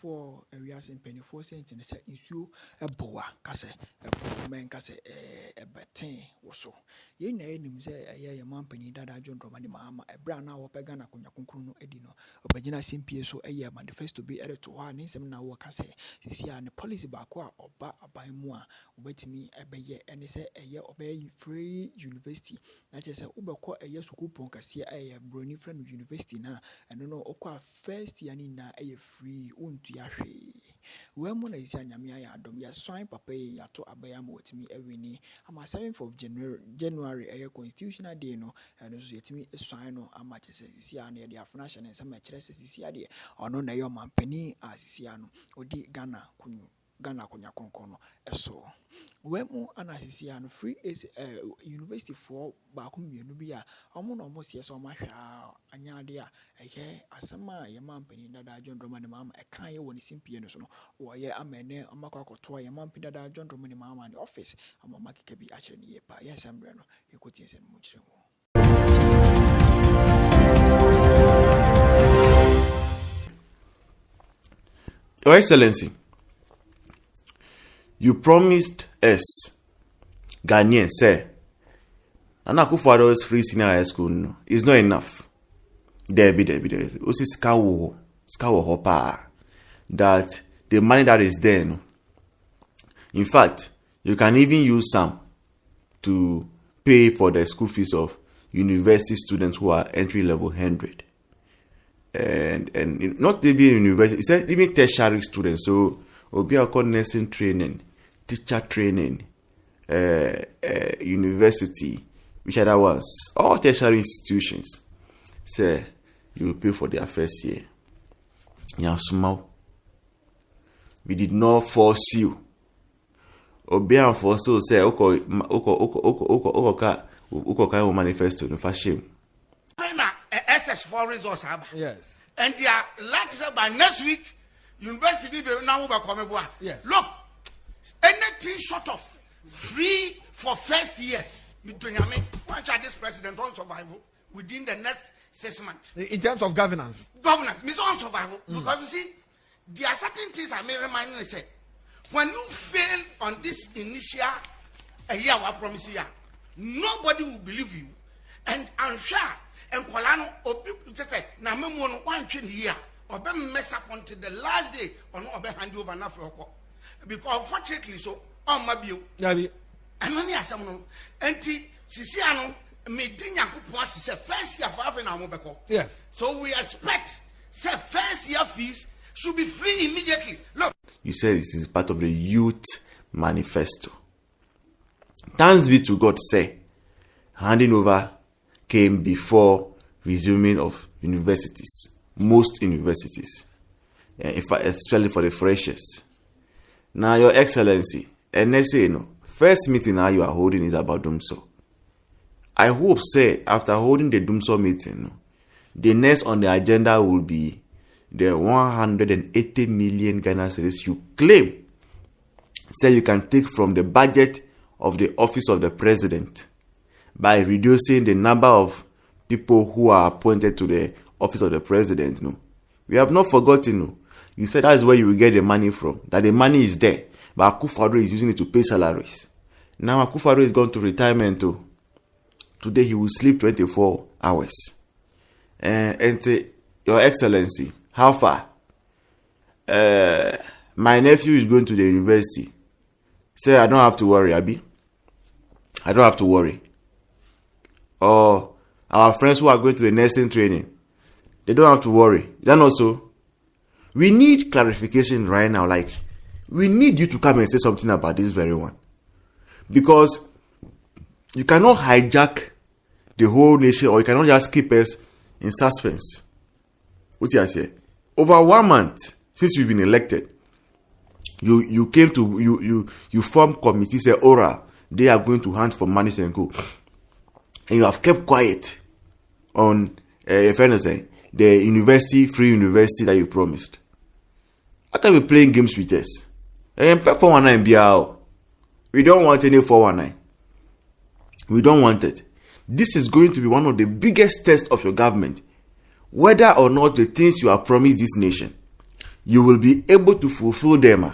for we are saying penny 4 cents and say issue a boa case a man case a batin or so. Ye name say a man penny that I John Romani Mahama a brown now pagana kunya kunkunu edino or Bajina Simpie so a year manifesto be added to one in some now work say see and the policy bakwa or ba by moi wait me a bay and they say a year obey free university. I just say Uber a year school ponkasia a brony friend university now and no okwa first year na a free unto ya when mona is nyamia ya dom ya swine papa ya to abayam with me every ni am 7th of January a constitutional day no and so yet me swine no amache say sia na dia financial and some chese sia de ono na yo mampani asisia no odi Ghana kunya konkono eso wemu anasisia no free is university for ba ko mienu bi a omo no mo sie so ma hwa anyade a eye asema ye mampani dada John Romani Mahama e kan ye woni simpie no so no wo ye amene amakọ akoto ye mampani dada John Romani Mahama the office amama keke bi a kire ni ye pa ye sembre no ye ko tie se no mo kire wo. Your Excellency, you promised us, Ghanaians, say, Nana Akufo-Addo's free senior high school no, is not enough. There be. Osi skawo hopa. That the money that is there, no. In fact, you can even use some to pay for the school fees of university students who are entry level 100. And not even university, it's even tertiary students. So, we are called nursing training, teacher training, university, which other ones, all tertiary institutions. Say, you will pay for their first year. We did not force you. Obey force so say, oko manifesto no for shame. SS4 resource. Yes. And they are like by next week, university now will come. Yes. Look, anything short of free for first year between one child this president on survival within the next 6 months. In terms of governance, Miss on survival because you see, there are certain things I may remind you. Say, when you fail on this initial a year, I promise you, nobody will believe you, and I'm sure. And Polano, or people just say, Namemono, 1 year, or be mess up until the last day, or not be hand over enough. Because unfortunately, so, on my view, and only as someone, and Siciano made Dinya Kupas, say, first year for having our mobile. yes. So we expect, say, first year fees should be free immediately. Look, You said this is part of the youth manifesto. Thanks be to God, say, handing over came before resuming of universities, most universities, in fact, especially for the freshers. Now, Your Excellency, NSA, no, first meeting now you are holding is about Dumso. I hope, say, after holding the Dumso meeting, no, the next on the agenda will be the 180 million Ghana cedis you claim, say you can take from the budget of the office of the president by reducing the number of people who are appointed to the office of the president. No, we have not forgotten. No, you said that is where you will get the money from. That the money is there, but Akufo-Addo is using it to pay salaries. Now Akufo-Addo is gone to retirement too. Today he will sleep 24 hours. Your Excellency, how far? My nephew is going to the university. Say I don't have to worry, Abi. I don't have to worry. Or our friends who are going to the nursing training, they don't have to worry. Then also, we need clarification right now. Like, we need you to come and say something about this very one. Because you cannot hijack the whole nation, or you cannot just keep us in suspense. What do I say? Over 1 month since you've been elected, you came to you formed committee, say Ora, they are going to hunt for money and go. And you have kept quiet on the free university that you promised. How can you be playing games with us? And 419 we don't want any 419. We don't want it. This is going to be one of the biggest tests of your government. Whether or not the things you have promised this nation, you will be able to fulfill them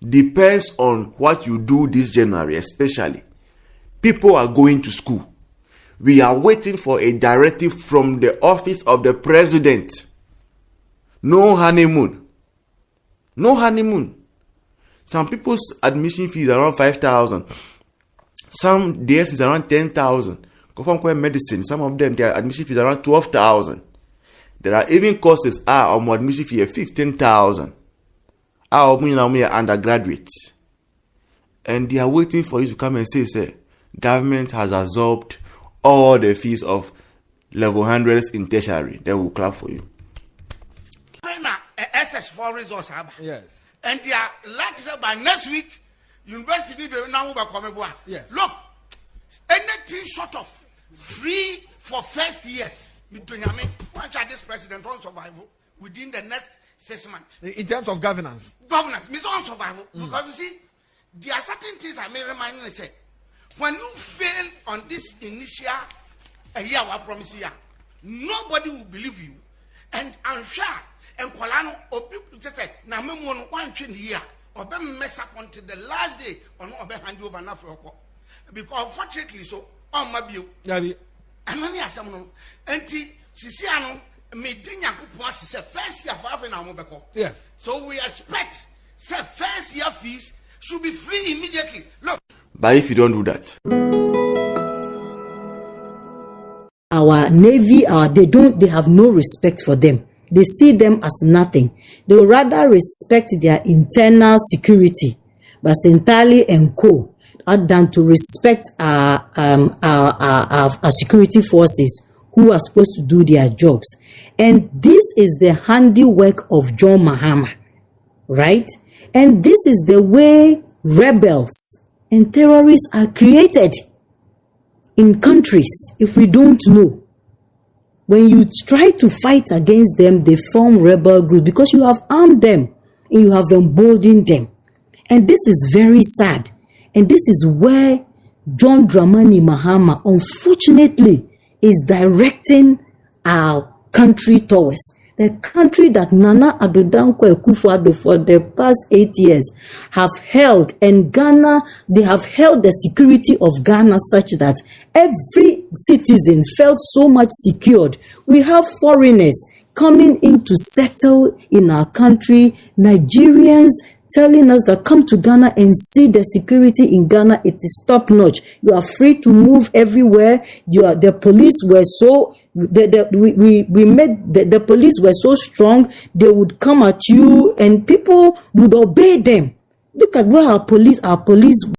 depends on what you do this January, especially. People are going to school. We are waiting for a directive from the office of the president. No honeymoon. No honeymoon. Some people's admission fees are around 5,000. Some theirs is around 10,000. Go medicine. Some of them, their admission fees are around 12,000. There are even courses admission fee 15,000. Undergraduates. And they are waiting for you to come and say, government has absorbed all the fees of level 100s in tertiary. They will clap for you. SS4 resource. Yes. And they are like said by next week, university will now come. Yes. Look, anything short of free for first year between one child this president on survival within the next 6 months. In terms of governance. Governance, Mr. On survival. Because you see, there are certain things I may remind you say. When you fail on this initial year of promise here, nobody will believe you. And I'm sure, and Kolano or people just say, now me one chin here, or be mess up until the last day, or not be hand you over enough for because unfortunately, so on my view, and only as someone, and Sisiano made Dinya was first year for half an hour. Yes. So we expect, say, first year fees should be free immediately. Look. But if you don't do that, our Navy, they have no respect for them. They see them as nothing. They would rather respect their internal security, but Sentali and Co, than to respect our security forces who are supposed to do their jobs. And this is the handiwork of John Mahama, right? And this is the way rebels and terrorists are created in countries. If we don't know, when you try to fight against them, they form rebel groups because you have armed them and you have emboldened them. And this is very sad. And this is where John Dramani Mahama, unfortunately, is directing our country towards. The country that Nana Addo Dankwa Akufo-Addo for the past 8 years have held, and Ghana, they have held the security of Ghana such that every citizen felt so much secured. We have foreigners coming in to settle in our country, Nigerians telling us that come to Ghana and see the security in Ghana. It is top notch. You are free to move everywhere. The police were so the police were so strong. They would come at you and people would obey them. Look at where our police